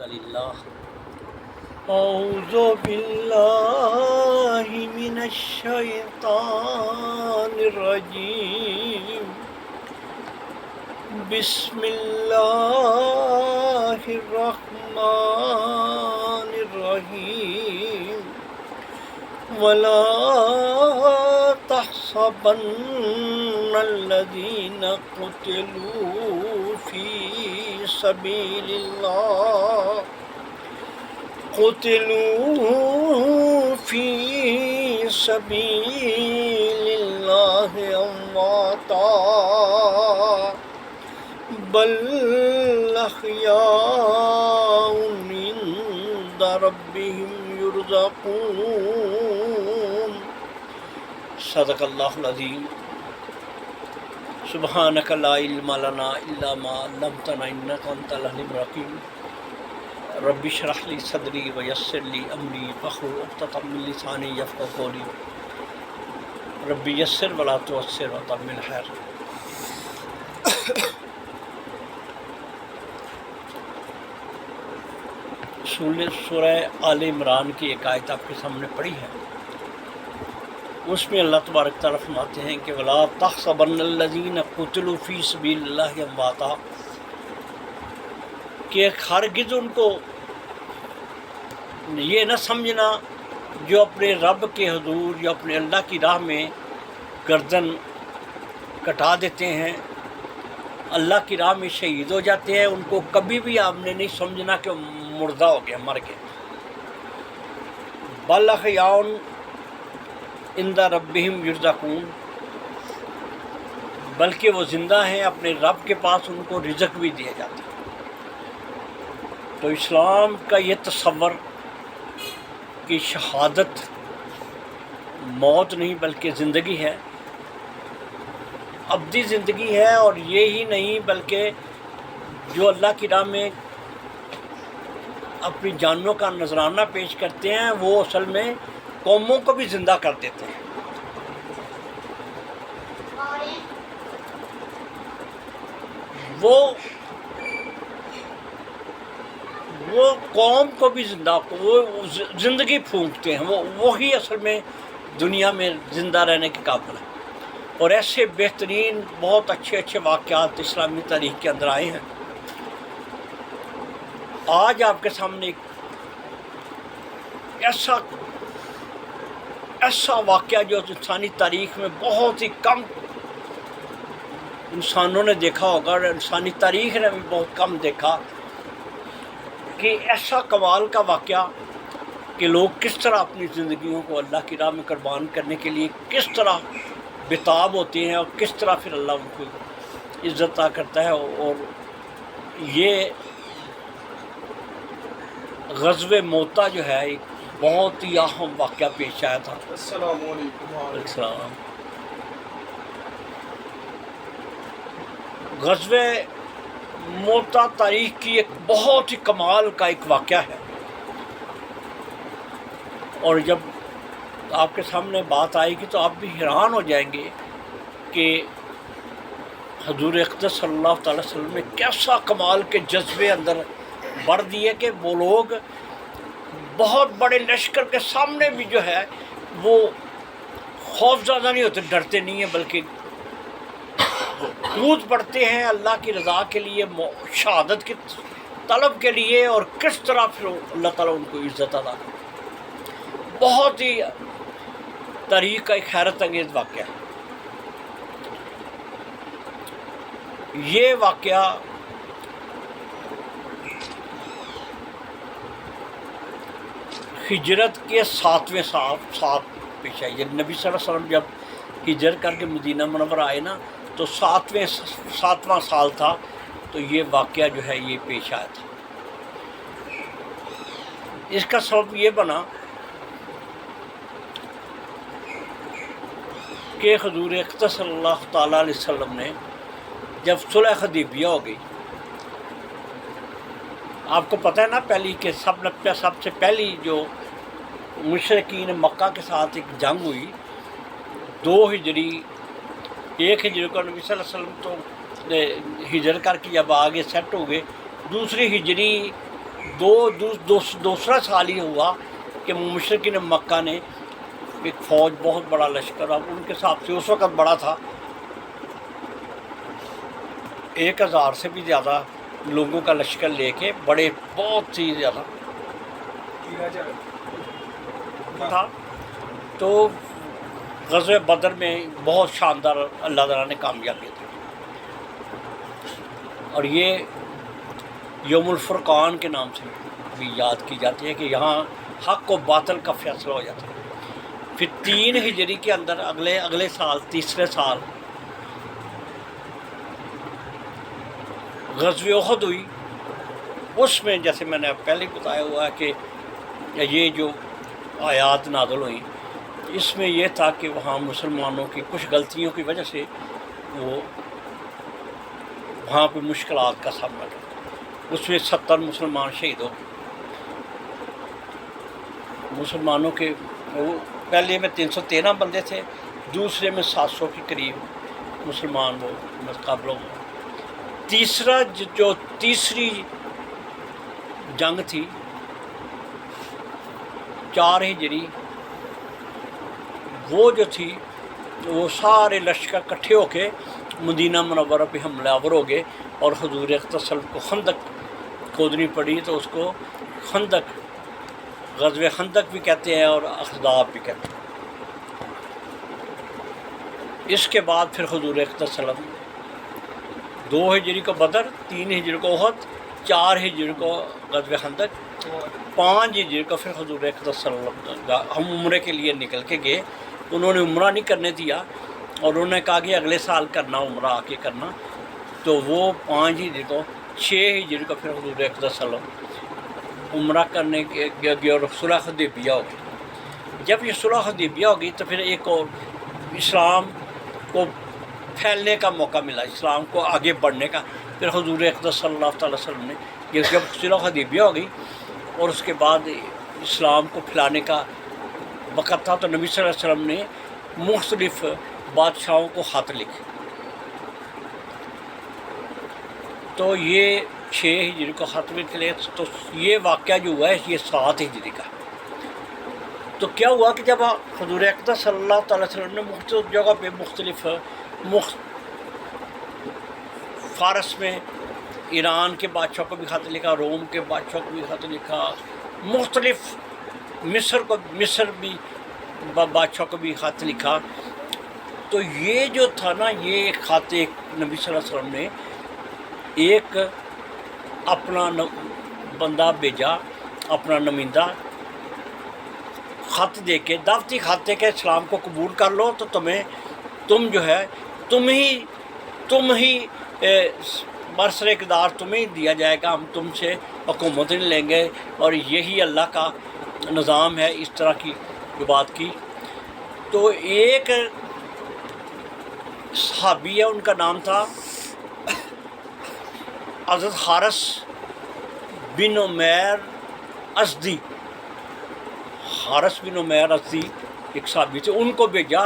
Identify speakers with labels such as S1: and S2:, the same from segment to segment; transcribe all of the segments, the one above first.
S1: لله أعوذ بالله من الشيطان الرجيم بسم الله الرحمن الرحيم ولا تحسبن الذين قتلوا في سبيل الله أمواتا بل أحياء عند ربهم يرزقون صدق اللہ العظیم سبحانک لا علم لنا الا ما علمتنا انک انت العلیم الحکیم رب اشرح لی صدری ویسر لی امری واحلل عقدۃ من لسانی یفقهوا قولی رب یسر ولا تعسر وتمم الخیر۔ سورہ آل عمران کی ایک آیت آپ کے سامنے پڑھی ہے، اس میں اللہ تبارک تعالیٰ فرماتے ہیں کہ وَلَا تَحْسَبَنَّ الَّذِينَ قُتِلُوا فِي سَبِيلِ اللَّهِ أَمْوَاتًا، کہ ہرگز ان کو یہ نہ سمجھنا جو اپنے رب کے حضور یا اپنے اللہ کی راہ میں گردن کٹا دیتے ہیں، اللہ کی راہ میں شہید ہو جاتے ہیں، ان کو کبھی بھی آپ نے نہیں سمجھنا کہ مردہ ہو گیا، مر گئے۔ بل احیاء عند ربہم یرزقون، بلکہ وہ زندہ ہیں، اپنے رب کے پاس ان کو رزق بھی دیا جاتا ہے۔ تو اسلام کا یہ تصور کہ شہادت موت نہیں بلکہ زندگی ہے، ابدی زندگی ہے، اور یہی نہیں بلکہ جو اللہ کی راہ میں اپنی جانوں کا نذرانہ پیش کرتے ہیں وہ اصل میں قوموں کو بھی زندہ کر دیتے ہیں۔ وہ قوم کو بھی زندہ، وہ زندگی پھونکتے ہیں، وہی اصل میں دنیا میں زندہ رہنے کے قابل ہے۔ اور ایسے بہترین بہت اچھے واقعات اسلامی تاریخ کے اندر آئے ہیں۔ آج آپ کے سامنے ایک ایسا واقعہ جو انسانی تاریخ میں بہت ہی کم انسانوں نے دیکھا ہوگا، اور انسانی تاریخ نے بھی بہت کم دیکھا، کہ ایسا کمال کا واقعہ کہ لوگ کس طرح اپنی زندگیوں کو اللہ کی راہ میں قربان کرنے کے لیے کس طرح بتاب ہوتے ہیں، اور کس طرح پھر اللہ ان کو عزت عطا کرتا ہے۔ اور یہ غزوہ موتا جو ہے ایک بہت ہی اہم واقعہ پیش آیا تھا۔
S2: السلام علیکم۔
S1: السلام۔ غزوہ موتا تاریخ کی ایک بہت ہی کمال کا ایک واقعہ ہے، اور جب آپ کے سامنے بات آئے گی تو آپ بھی حیران ہو جائیں گے کہ حضور اقدس صلی اللہ تعالی وسلم نے کیسا کمال کے جذبے اندر بڑھ دیے کہ وہ لوگ بہت بڑے لشکر کے سامنے بھی جو ہے وہ خوف زدہ نہیں ہوتے، ڈرتے نہیں ہیں، بلکہ کود پڑتے ہیں اللہ کی رضا کے لیے، شہادت کی طلب کے لیے، اور کس طرح پھر اللہ تعالیٰ ان کو عزت عطا کرتا ہے۔ بہت ہی تاریخ کا ایک حیرت انگیز واقعہ ہے۔ یہ واقعہ ہجرت کے 7ویں سال پیش آئی۔ جب نبی صلی اللہ علیہ وسلم جب ہجرت کر کے مدینہ منورہ آئے نا تو 7واں سال تھا، تو یہ واقعہ جو ہے یہ پیش آیا تھا۔ اس کا سبب یہ بنا کہ حضور اقدس صلی اللہ تعالیٰ علیہ وسلم نے جب صلح حدیبیہ ہو گئی، آپ کو پتہ ہے نا پہلی کہ سب سے پہلی جو مشرکین مکہ کے ساتھ ایک جنگ ہوئی 2 ہجری، 1 ہجری کو نبی صلی اللہ علیہ وسلم تو ہجرت کر کے جب آگے سیٹ ہو گئے، 2 ہجری دوسرا سال یہ ہوا کہ مشرکین مکہ نے ایک فوج، بہت بڑا لشکر، اب ان کے حساب سے اس وقت بڑا تھا، 1000 سے بھی زیادہ لوگوں کا لشکر لے کے، بہت ہی زیادہ تھا. تو غزوہ بدر میں بہت شاندار اللہ تعالیٰ نے کامیابی دی، اور یہ یوم الفرقان کے نام سے بھی یاد کی جاتی ہے کہ یہاں حق و باطل کا فیصلہ ہو جاتا ہے. پھر 3 ہجری کے اندر اگلے سال، تیسرے سال غزوہ احد ہوئی. اس میں جیسے میں نے پہلے بتایا ہوا ہے کہ یہ جو آیات نازل ہوئیں، اس میں یہ تھا کہ وہاں مسلمانوں کی کچھ غلطیوں کی وجہ سے وہ وہاں پہ مشکلات کا سامنا کرتے. اس میں 70 مسلمان شہید ہو گئے. مسلمانوں کے پہلے میں 313 بندے تھے، دوسرے میں 700 کے قریب مسلمان وہ مقابل ہو گئے. تیسری جنگ تھی 4 ہجری، وہ جو تھی وہ سارے لشکر اکٹھے ہو کے مدینہ منورہ پہ حملہ آور ہو گئے، اور حضور اقدس صلی اللہ علیہ وسلم کو خندق کھودنی پڑی. تو اس کو غزوہ خندق بھی کہتے ہیں اور احزاب بھی کہتے ہیں. اس کے بعد پھر حضور اقدس صلی اللہ علیہ وسلم 2 ہجری کو بدر، 3 ہجری کو احد، 4 ہجری کو غزوہ خندق، 5 ہجری کو پھر حضور اقدس صلی اللہ علیہ وسلم ہم عمرے کے لیے نکل کے گئے. انہوں نے عمرہ نہیں کرنے دیا، اور انہوں نے کہا کہ اگلے سال کرنا، عمرہ آ کے کرنا. تو وہ 5 ہجری کو، 6 ہجری کو پھر حضور اقدس صلی اللہ علیہ وسلم عمرہ کرنے گئے اور صلح حدیبیہ ہو گئی. جب یہ صلح حدیبیہ ہو گئی تو پھر ایک اور اسلام کو پھیلنے کا موقع ملا، اسلام کو آگے بڑھنے کا. پھر حضور اقدس صلی اللہ تعالی وسلم نے جب صلح حدیبیہ ہو گئی اور اس کے بعد اسلام کو پھیلانے کا وقت تھا، تو نبی صلی اللہ علیہ وسلم نے مختلف بادشاہوں کو خط لکھے. تو یہ 6 ہجری کو خط لکھے. تو یہ واقعہ جو ہوا ہے یہ 7 ہجری کا. تو کیا ہوا کہ جب حضور اقدس صلی اللہ تعالی وسلم نے مختلف جگہ پہ فارس میں ایران کے بادشاہ کو بھی خط لکھا، روم کے بادشاہ کو بھی خط لکھا، مختلف مصر بھی بادشاہ کو بھی خط لکھا. تو یہ جو تھا نا، یہ خط ایک نبی صلی اللہ علیہ وسلم نے ایک اپنا بندہ بھیجا، اپنا نمائندہ خط دے کے، دعوتی خط دے کے اسلام کو قبول کر لو تو تم جو ہے تم ہی برسر اقتدار تمہیں دیا جائے گا، ہم تم سے حکومت نہیں لیں گے، اور یہی اللہ کا نظام ہے. اس طرح کی جو بات کی. تو ایک صحابی ہے، ان کا نام تھا حضرت حارث بن عمیر ازدی. حارث بن عمیر ازدی ایک صحابی تھے، ان کو بھیجا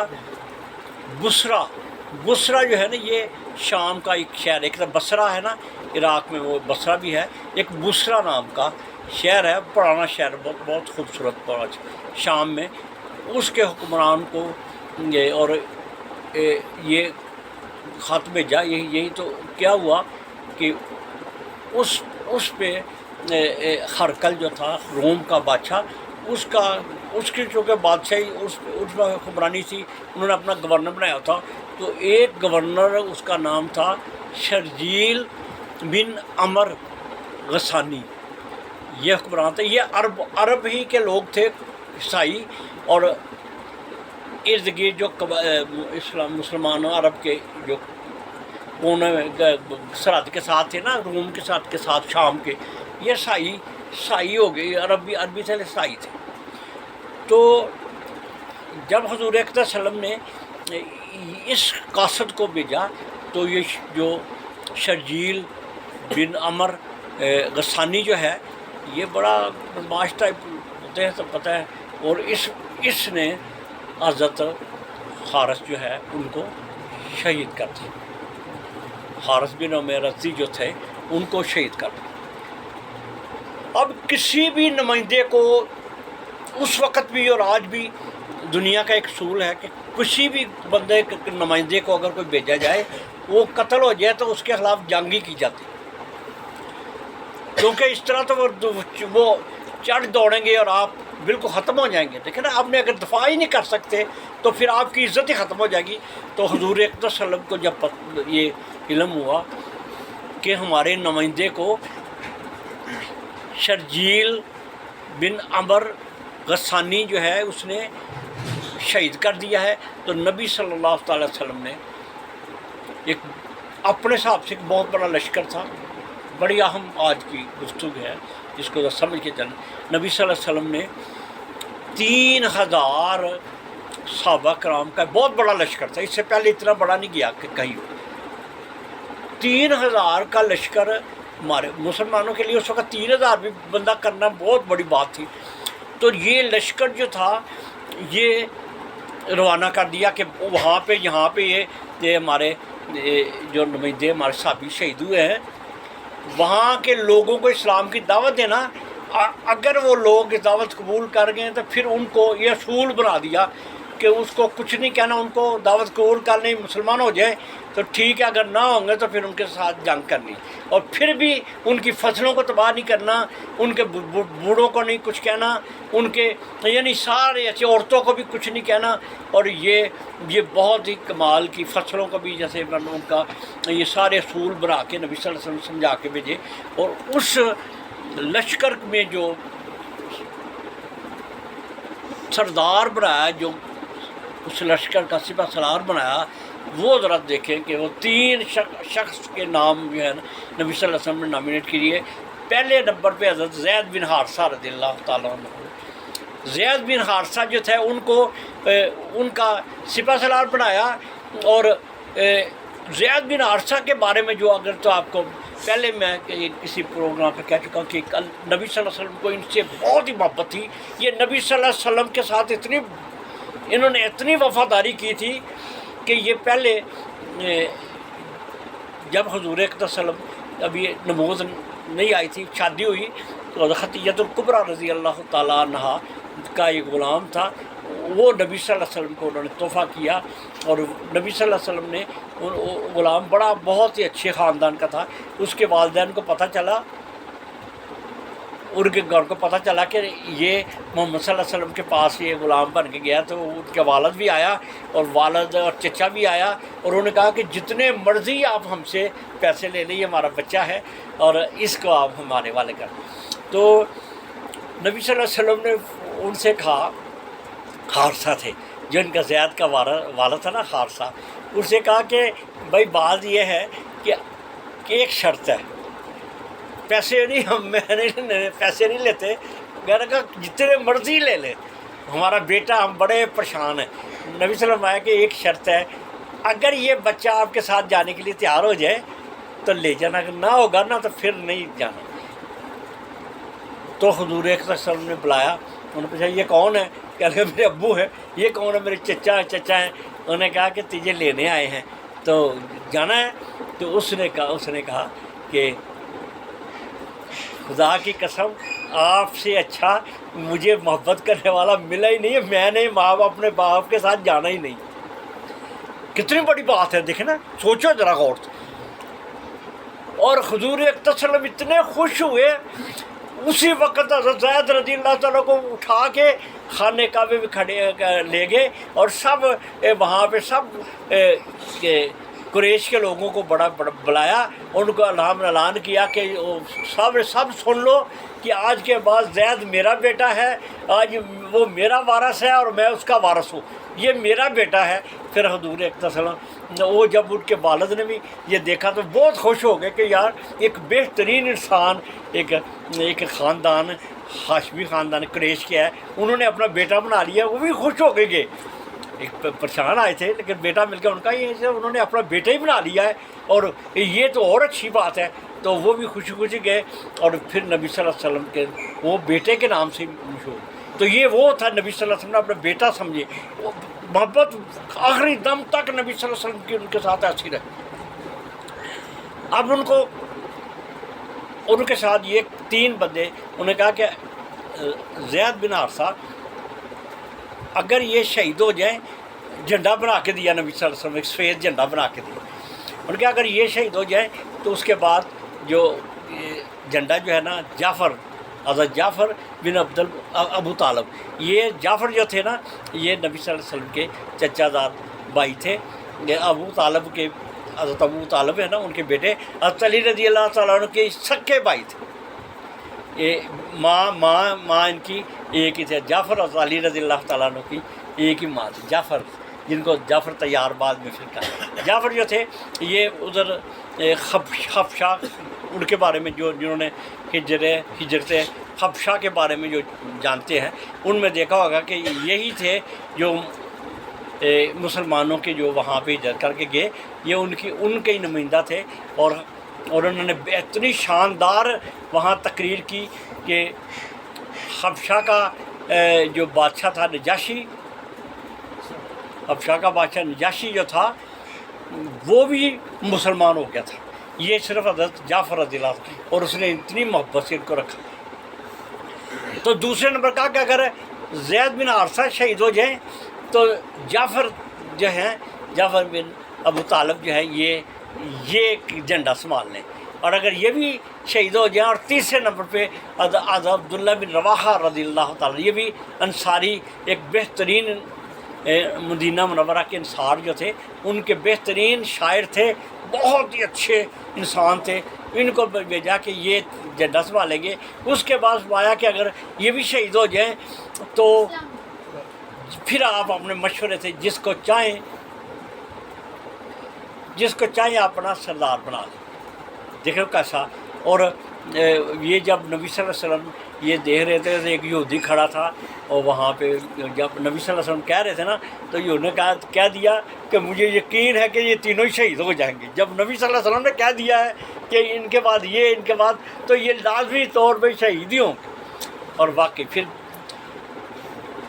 S1: بصرہ جو ہے نا، یہ شام کا ایک شہر، ایک تو بصرہ ہے نا عراق میں، وہ بصرہ بھی ہے، ایک بصرہ نام کا شہر ہے، پرانا شہر، بہت خوبصورت شام میں. اس کے حکمران کو اور یہ خط بھیجا. یہی تو کیا ہوا کہ اس پہ ہرقل جو تھا روم کا بادشاہ، اس کی چونکہ بادشاہی اس میں حکمرانی تھی، انہوں نے اپنا گورنر بنایا تھا. تو ایک گورنر، اس کا نام تھا شرجیل بن عمر غسانی، یہ حکمران تھا. یہ عرب ہی کے لوگ تھے، عیسائی، اور ارد گرد جو مسلمانوں عرب کے جو کونے سرحد کے ساتھ تھے نا، روم کے ساتھ شام کے، یہ عیسائی ہو گئے، عربی سے عیسائی تھے. تو جب حضور اقدس صلی اللہ علیہ وسلم نے اس قاصد کو بھیجا، تو یہ جو شرجیل بن عمر غسانی جو ہے، یہ بڑا بدماش ٹائپ ہوتے ہیں، سب پتہ ہے. اور اس نے حضرت حارث جو ہے ان کو شہید کر دیا. حارث بن عمیر ازدی جو تھے ان کو شہید کر دیا. اب کسی بھی نمائندے کو اس وقت بھی اور آج بھی دنیا کا ایک اصول ہے کہ کسی بھی بندے نمائندے کو اگر کوئی بھیجا جائے وہ قتل ہو جائے تو اس کے خلاف جنگ ہی کی جاتی، کیونکہ اس طرح تو وہ چڑھ دوڑیں گے اور آپ بالکل ختم ہو جائیں گے. دیکھیں نا، آپ نے اگر دفاع ہی نہیں کر سکتے تو پھر آپ کی عزت ہی ختم ہو جائے گی. تو حضور اقدس صلی اللہ علیہ وسلم کو جب یہ علم ہوا کہ ہمارے نمائندے کو شرجیل بن عمر غسانی جو ہے اس نے شہید کر دیا ہے، تو نبی صلی اللہ تعالی وسلم نے ایک اپنے حساب سے ایک بہت بڑا لشکر تھا. بڑی اہم آج کی گفتگو ہے جس کو سمجھ کے چلیں. نبی صلی اللہ علیہ وسلم نے 3000 صحابہ کرام کا بہت بڑا لشکر تھا، اس سے پہلے اتنا بڑا نہیں گیا کہ کہیں. 3000 کا لشکر ہمارے مسلمانوں کے لیے اس وقت 3000 بھی بندہ کرنا بہت بڑی بات تھی. تو یہ لشکر جو تھا یہ روانہ کر دیا کہ وہاں پہ یہاں پہ یہ ہمارے جو نمائندے ہمارے صحابی شہید ہوئے ہیں وہاں کے لوگوں کو اسلام کی دعوت دینا. اگر وہ لوگ اس دعوت قبول کر گئے تو پھر ان کو یہ اصول بنا دیا کہ اس کو کچھ نہیں کہنا، ان کو دعوت قبول کرنی، مسلمان ہو جائے تو ٹھیک ہے، اگر نہ ہوں گے تو پھر ان کے ساتھ جنگ کرنی، اور پھر بھی ان کی فصلوں کو تباہ نہیں کرنا، ان کے بوڑھوں کو نہیں کچھ کہنا، ان کے یعنی سارے ایسے عورتوں کو بھی کچھ نہیں کہنا. اور یہ بہت ہی کمال کی فصلوں کو بھی جیسے ان کا یہ سارے اصول بنا کے نبی صلی اللہ علیہ وسلم سمجھا کے بھیجے. اور اس لشکر میں جو سردار بنایا، جو اس لشکر کا سپہ سالار بنایا، وہ ذرا دیکھیں کہ وہ 3 شخص کے نام جو ہے نبی صلی اللہ علیہ وسلم نے نامینیٹ کیے. پہلے نمبر پہ حضرت زید بن حارثہ رضی اللہ تعالیٰ عنہ. زید بن حارثہ جو تھے ان کو ان کا سپہ سالار بنایا. اور زید بن حارثہ کے بارے میں جو اگر تو آپ کو پہلے میں کسی پروگرام پہ کہہ چکا ہوں کہ نبی صلی اللہ علیہ وسلم کو ان سے بہت ہی محبت تھی. یہ نبی صلی اللہ علیہ وسلم کے ساتھ انہوں نے اتنی وفاداری کی تھی کہ یہ پہلے جب حضور اقدس صلی اللہ علیہ وسلم اب یہ نموز نہیں آئی تھی، شادی ہوئی تو خدیجہ الکبریٰ رضی اللہ تعالیٰ عنہا کا ایک غلام تھا، وہ نبی صلی اللہ علیہ وسلم کو انہوں نے تحفہ کیا. اور نبی صلی اللہ علیہ وسلم نے غلام بہت ہی اچھے خاندان کا تھا. اس کے والدین کو پتہ چلا، ان کے گھر کو پتہ چلا کہ یہ محمد صلی اللہ علیہ وسلم کے پاس یہ غلام بن کے گیا، تو ان کے والد بھی آیا اور والد اور چچا بھی آیا، اور انہوں نے کہا کہ جتنے مرضی آپ ہم سے پیسے لے لیں، یہ ہمارا بچہ ہے اور اس کو آپ ہمارے والے کر. تو نبی صلی اللہ علیہ وسلم نے ان سے کہا، حارثہ تھے جو ان کا زید کا والد تھا نا حارثہ، اس سے کہا کہ بھائی بات یہ ہے کہ ایک شرط ہے، پیسے نہیں پیسے نہیں لیتے. میں نے کہا جتنے مرضی لے لیں، ہمارا بیٹا، ہم بڑے پریشان ہیں. نبی صلی اللہ علیہ وسلم آیا کہ ایک شرط ہے، اگر یہ بچہ آپ کے ساتھ جانے کے لیے تیار ہو جائے تو لے جانا، اگر نہ ہوگا نا تو پھر نہیں جانا. تو حضور اقدس صلی اللہ علیہ وسلم نے بلایا، انہوں نے پوچھا یہ کون ہے؟ کہنے لگے میرے ابو ہیں. یہ کون ہے؟ میرے چچا ہیں. انہوں نے کہا کہ تجھے لینے آئے ہیں تو جانا ہے. تو اس نے کہا کہ خدا کی قسم آپ سے اچھا مجھے محبت کرنے والا ملا ہی نہیں ہے، میں نے اپنے باپ کے ساتھ جانا ہی نہیں. کتنی بڑی بات ہے، دیکھیں نا، سوچو ذرا غور سے. اور حضور اقدس صلی اللہ علیہ وسلم اتنے خوش ہوئے، اسی وقت حضرت زید رضی اللہ تعالیٰ کو اٹھا کے خانہ کعبے میں کھڑے لے گئے، اور سب وہاں پہ سب قریش کے لوگوں کو بڑا بلایا، ان کو اعلان کیا کہ سب سن لو کہ آج کے بعد زید میرا بیٹا ہے، آج وہ میرا وارث ہے اور میں اس کا وارث ہوں، یہ میرا بیٹا ہے. پھر حضور اقدس صلی اللہ علیہ وسلم وہ جب ان کے والد نے بھی یہ دیکھا تو بہت خوش ہو گئے کہ یار ایک بہترین انسان، ایک خاندان، ہاشمی خاندان قریش کے ہے، انہوں نے اپنا بیٹا بنا لیا. وہ بھی خوش ہو گئے، ایک پریشان آئے تھے لیکن بیٹا مل کے ان کا ہی ہے، انہوں نے اپنا بیٹا ہی بنا لیا ہے، اور یہ تو اور اچھی بات ہے. تو وہ بھی خوشی خوشی گئے، اور پھر نبی صلی اللہ علیہ وسلم کے وہ بیٹے کے نام سے مشہور. تو یہ وہ تھا نبی صلی اللہ علیہ وسلم نے اپنا بیٹا سمجھے، محبت آخری دم تک نبی صلی اللہ علیہ وسلم کی ان کے ساتھ ایسی رہی. اب ان کو ان کے ساتھ یہ 3 بندے، انہوں نے کہا کہ زید بن حارثہ اگر یہ شہید ہو جائیں، جھنڈا بنا کے دیا نبی صلی اللہ علیہ وسلم، ایک سفید جھنڈا بنا کے دیا. انہوں نے کہا اگر یہ شہید ہو جائیں تو اس کے بعد جو جھنڈا جو ہے نا جعفر، حضرت جعفر بن ابو طالب، یہ جعفر جو تھے نا یہ نبی صلی اللہ علیہ وسلم کے چچا زاد بھائی تھے. یہ ابو طالب کے، حضرت ابو طالب ہے نا ان کے بیٹے حضرت علی رضی اللہ تعالیٰ عنہ کے سکے بھائی تھے. یہ ماں ان کی ایک ہی تھے. جعفر حضرت علی رضی اللہ تعالیٰ عنہ کی ایک ہی ماں تھی، جعفر، جن کو جعفر طیار بعد میں پھر کہا. جعفر جو تھے یہ ادھر خفشا، ان کے بارے میں جنہوں نے ہجرت خفشا کے بارے میں جو جانتے ہیں ان میں دیکھا ہوگا کہ یہی تھے جو مسلمانوں کے جو وہاں پہ ہجرت کر کے گئے، یہ ان کے ہی نمائندہ تھے. اور انہوں نے اتنی شاندار وہاں تقریر کی کہ خفشا کا جو بادشاہ تھا نجاشی، خفشا کا بادشاہ نجاشی جو تھا وہ بھی مسلمان ہو گیا تھا. یہ صرف حضرت جعفر رضی اللہ عنہ، اور اس نے اتنی محبت سے ان کو رکھا. تو دوسرے نمبر کا کہ اگر زید بن حارثہ شہید ہو جائیں تو جعفر جو ہیں، جعفر بن ابو طالب جو ہے یہ جھنڈا سنبھال لیں. اور اگر یہ بھی شہید ہو جائیں، اور تیسرے نمبر پہ حضرت عبداللہ بن رواحہ رضی اللہ تعالیٰ، یہ بھی انصاری، ایک بہترین مدینہ منورہ کے انصار جو تھے ان کے بہترین شاعر تھے، بہت ہی اچھے انسان تھے. ان کو بھیجا کہ یہ جھنڈا سنبھالیں گے. اس کے بعد آیا کہ اگر یہ بھی شہید ہو جائیں تو پھر آپ اپنے مشورے سے جس کو چاہیں آپ اپنا سردار بنا لیں. دیکھو کیسا. اور یہ جب نبی صلی اللہ علیہ وسلم یہ دیکھ رہے تھے، ایک یہودی کھڑا تھا اور وہاں پہ جب نبی صلی اللہ علیہ وسلم کہہ رہے تھے نا تو یہودی نے کہہ دیا کہ مجھے یقین ہے کہ یہ تینوں ہی شہید ہو جائیں گے. جب نبی صلی اللہ علیہ وسلم نے کہہ دیا ہے کہ ان کے بعد یہ، ان کے بعد، تو یہ لازمی طور پہ شہید ہی ہوں گے. اور واقعی پھر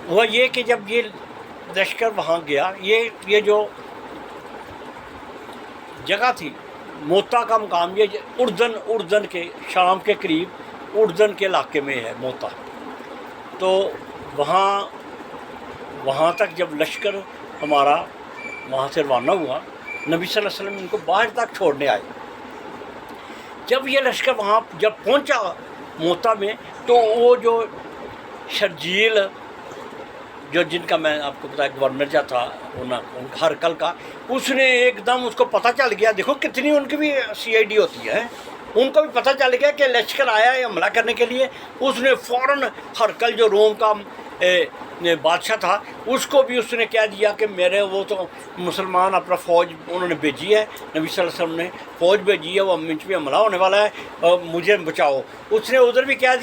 S1: ہوا یہ کہ جب یہ لشکر وہاں گیا، یہ جو جگہ تھی موتا کا مقام، یہ اردن کے شام کے قریب اردن کے علاقے میں ہے موتا. تو وہاں تک جب لشکر ہمارا وہاں سے روانہ ہوا، نبی صلی اللہ علیہ وسلم ان کو باہر تک چھوڑنے آئے. جب یہ لشکر وہاں جب پہنچا موتا میں تو وہ جو شرجیل، جن کا میں آپ کو بتایا گورنر جو تھا ان کا ہرکل کا، اس نے ایک دم اس کو پتہ چل گیا. دیکھو کتنی ان کی بھی CID ہوتی ہے، ان کو بھی پتہ چل گیا کہ لشکر آیا ہے حملہ کرنے کے لیے. اس نے فوراً ہرکل جو روم کا بادشاہ تھا اس کو بھی اس نے کہہ دیا کہ میرے وہ تو مسلمان اپنا فوج انہوں نے بھیجی ہے، نبی صلی اللہ علیہ وسلم نے فوج بھیجی ہے، وہ منچ پہ حملہ ہونے والا ہے، مجھے بچاؤ. اس نے ادھر بھی کہہ دیا